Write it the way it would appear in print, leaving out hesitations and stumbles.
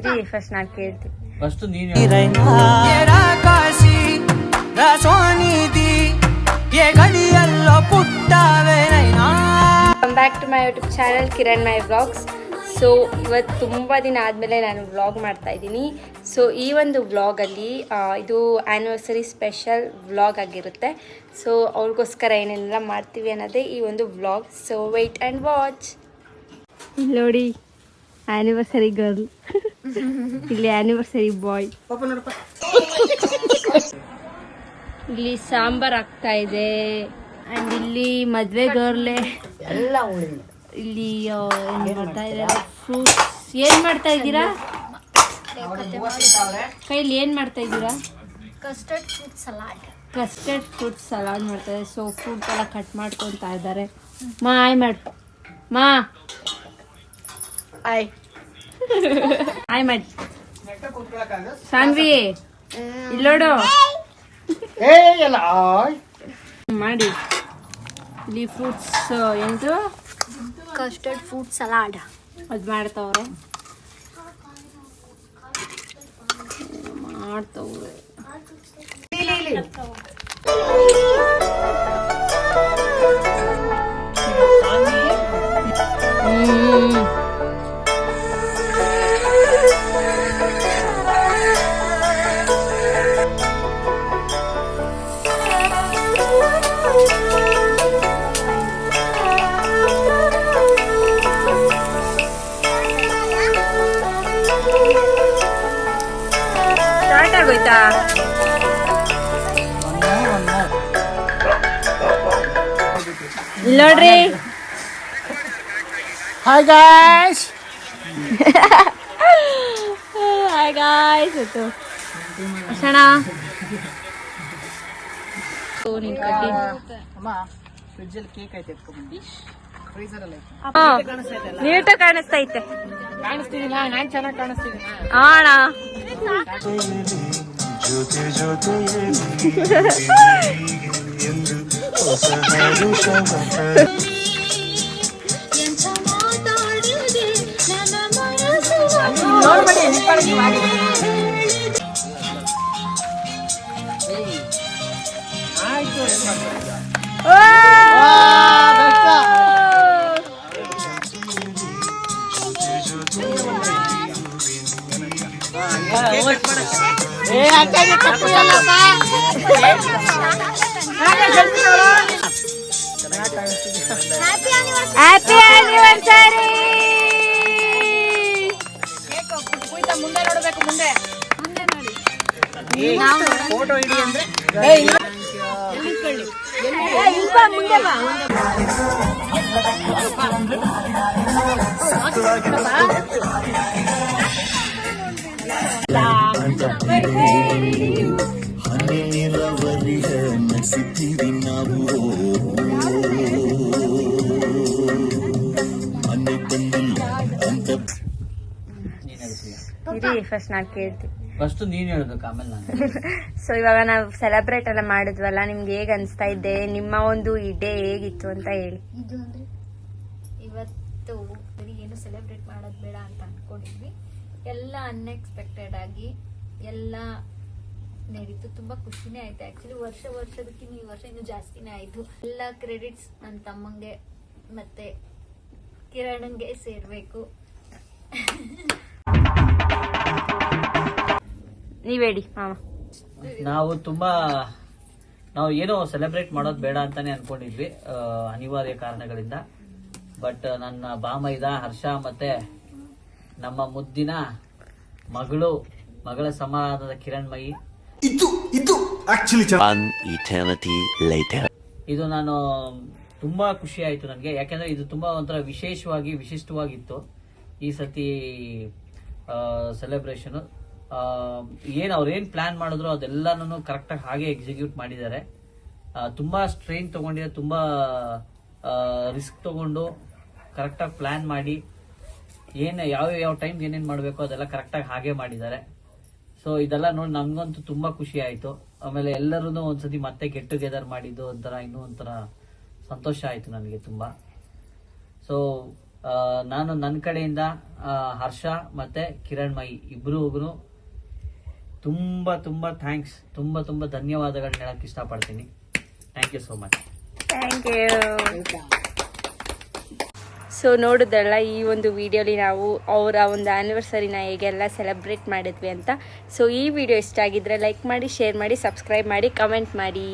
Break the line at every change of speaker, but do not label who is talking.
ಇರಿ ಫಸ್ಟ್ ನಾನು ಕೇಳ್ತೀನಿ.
ಫಸ್ಟ್ ನೀನು
come back to my YouTube channel Kiran my vlogs. So ಇವತ್ತು ತುಂಬ ದಿನ ಆದಮೇಲೆ ನಾನು ವ್ಲಾಗ್ ಮಾಡ್ತಾ ಇದ್ದೀನಿ. ಸೊ ಈ ಒಂದು ವ್ಲಾಗಲ್ಲಿ ಇದು ಆ್ಯನಿವರ್ಸರಿ ಸ್ಪೆಷಲ್ ವ್ಲಾಗ್ ಆಗಿರುತ್ತೆ. ಸೊ ಅವ್ರಿಗೋಸ್ಕರ ಏನೇನೆಲ್ಲ ಮಾಡ್ತೀವಿ ಅನ್ನೋದೇ ಈ ಒಂದು vlog. So wait and watch. ನೋಡಿ ಆ್ಯನಿವರ್ಸರಿ ಗರ್ಲ್, ಇಲ್ಲಿ ಆ್ಯನಿವರ್ಸರಿ ಬಾಯ್. ಇಲ್ಲಿ ಸಾಂಬಾರ್ ಆಗ್ತಾ ಇದೆ ಆ್ಯಂಡ್ ಇಲ್ಲಿ ಮದುವೆ ಗರ್ಲೆ ಎಲ್ಲ ಇಲ್ಲಿ ಏನು ಮಾಡ್ತಾ ಇದ್ದಾರೆ. ಫ್ರೂಟ್ಸ್ ಏನು ಮಾಡ್ತಾ ಇದ್ದೀರಾ? ಕೈಲಿ ಏನು ಮಾಡ್ತಾ ಇದ್ದೀರಾ?
Custard fruit salad.
Custard fruit salad ಮಾಡ್ತಾರೆ. ಸೊ ಫ್ರೂಟ್ ಎಲ್ಲ ಕಟ್ ಮಾಡ್ಕೊತಾ ಇದ್ದಾರೆ. ಮಾ ಆಯ್ ಮಾಡು, ಮಾ ಆಯ್ ಆಯ್ ಮಾಡಿ. ಸಾನ್ವಿ ಇಲ್ಲೋಡು ಮಾಡಿ. ಇಲ್ಲಿ ಫ್ರೂಟ್ಸ್ ಎಂಟು
ಕಸ್ಟರ್ಡ್ ಫ್ರೂಟ್ ಸಲಾಡ್
ಅದು ಮಾಡ್ತವ್ರೆ. ಸ್ಟಾರ್ಟ್ ಆಗೋಯ್ತಾ? ನೋಡ್ರಿ.
Hi guys.
Hi guys. ಆಯ್ತು ಅಕ್ಷಣ ನೀಟಾಗಿ ಕಾಣಿಸ್ತೈತೆ.
ನಾನ್ ಚೆನ್ನಾಗಿ ಕಾಣಿಸ್ತೀನಿ.
ಅಣ್ಣ ಹ್ಯಾಪಿ ಆನಿವರ್ಸರಿ.
ಮುಂದೆ ನೋಡ್ಬೇಕು, ಮುಂದೆ ನೋಡಿ.
ಫೋಟೋ ಹಿಡಿ ಅಂದ್ರೆ
ಮುಂದೆ ಬಾ.
ಇರಿ ಫಸ್ಟ್ ನಾನು ಕೇಳ್ತೀನಿ.
ಫಸ್ಟ್ ನೀನ್ ಹೇಳ್ಬೇಕು, ಆಮೇಲೆ ನಾನು.
ಸೊ ಇವಾಗ ನಾವು ಸೆಲೆಬ್ರೇಟ್ ಎಲ್ಲ ಮಾಡಿದ್ವಲ್ಲ, ನಿಮ್ಗೆ ಹೇಗ್ ಅನ್ಸ್ತಾ ಇದೆ? ನಿಮ್ಮ ಒಂದು ಈ ಡೇ ಹೇಗಿತ್ತು ಅಂತ ಹೇಳಿ.
ಇದು ಅಂದ್ರೆ ಇವತ್ತು ಬರೀ ಏನು ಸೆಲೆಬ್ರೇಟ್ ಮಾಡೋದು ಬೇಡ ಅಂತ ಅನ್ಕೊಂಡಿದ್ವಿ. ಎಲ್ಲ ಅನ್ಎಕ್ಸ್ಪೆಕ್ಟೆಡ್ ಆಗಿ ಎಲ್ಲ ನಡೀತು. ತುಂಬಾ ಖುಷಿನೇ ಆಯ್ತು. ಆಕ್ಚುಲಿ ವರ್ಷದಕ್ಕಿಂತ ಈ ವರ್ಷ ಇನ್ನೂ ಜಾಸ್ತಿನೇ ಆಯ್ತು. ಎಲ್ಲ ಕ್ರೆಡಿಟ್ಸ್ ನನ್ನ ತಮ್ಮಂಗೆ ಮತ್ತೆ ಕಿರಣಂಗೆ ಸೇರ್ಬೇಕು.
ನೀವ್ ಹೇಳಿ ಮಾಮ.
ನಾವು ಏನೋ ಸೆಲೆಬ್ರೇಟ್ ಮಾಡೋದು ಬೇಡ ಅಂತಾನೆ ಅನ್ಕೊಂಡಿದ್ವಿ ಅನಿವಾರ್ಯ ಕಾರಣಗಳಿಂದ. ಬಟ್ ನನ್ನ ಬಾಮೈದ ಹರ್ಷ ಮತ್ತೆ ನಮ್ಮ ಮುದ್ದಿನ ಮಗಳ ಸಮಾಧಾನದ ಕಿರಣ್ಮಯಿ ಇದು ನಾನು ತುಂಬಾ ಖುಷಿ ಆಯ್ತು ನನಗೆ. ಯಾಕಂದ್ರೆ ಇದು ತುಂಬಾ ಒಂಥರ ವಿಶಿಷ್ಟವಾಗಿತ್ತು ಈ ಸತಿ ಸೆಲೆಬ್ರೇಷನ್. ಅವ್ರೇನ್ ಪ್ಲಾನ್ ಮಾಡಿದ್ರು ಅದೆಲ್ಲಾನು ಕರೆಕ್ಟಾಗಿ ಹಾಗೆ ಎಕ್ಸಿಕ್ಯೂಟ್ ಮಾಡಿದ್ದಾರೆ. ತುಂಬಾ ಸ್ಟ್ರೈನ್ ತಗೊಂಡಿದ್ದಾರೆ, ತುಂಬಾ ರಿಸ್ಕ್ ತಗೊಂಡು ಕರೆಕ್ಟಾಗಿ ಪ್ಲಾನ್ ಮಾಡಿ ಯಾವ ಟೈಮ್ ಏನೇನ್ ಮಾಡಬೇಕು ಅದೆಲ್ಲ ಕರೆಕ್ಟಾಗಿ ಹಾಗೆ ಮಾಡಿದ್ದಾರೆ. ಸೊ ಇದೆಲ್ಲ ನೋಡಿ ನಮ್ಗಂತೂ ತುಂಬಾ ಖುಷಿ ಆಯ್ತು. ಆಮೇಲೆ ಎಲ್ಲರೂ ಒಂದ್ಸತಿ ಮತ್ತೆ ಗೆಟ್ ಟುಗೆದರ್ ಮಾಡಿದ್ದು ಇನ್ನೂ ಒಂಥರ ಸಂತೋಷ ಆಯಿತು ನನಗೆ ತುಂಬ. ಸೊ ನಾನು ನನ್ನ ಕಡೆಯಿಂದ ಹರ್ಷ ಮತ್ತು ಕಿರಣ್ಮಯಿ ಇಬ್ಬರಿಗೂ ತುಂಬ ತುಂಬ ಥ್ಯಾಂಕ್ಸ್, ತುಂಬ ತುಂಬ ಧನ್ಯವಾದಗಳನ್ನ ಹೇಳಕ್ಕೆ ಇಷ್ಟಪಡ್ತೀನಿ. Thank you so much.
Thank you. So ನೋಡಿದ್ರಲ್ಲ ಈ ಒಂದು ವಿಡಿಯೋಲಿ ನಾವು ಅವರ ಒಂದು ಆ್ಯನಿವರ್ಸರಿನ ಹೇಗೆಲ್ಲ ಸೆಲೆಬ್ರೇಟ್ ಮಾಡಿದ್ವಿ ಅಂತ. ಸೊ ಈ ವಿಡಿಯೋ ಇಷ್ಟ ಆಗಿದ್ರೆ ಲೈಕ್ ಮಾಡಿ, ಶೇರ್ ಮಾಡಿ, ಸಬ್ಸ್ಕ್ರೈಬ್ ಮಾಡಿ, ಕಮೆಂಟ್ ಮಾಡಿ.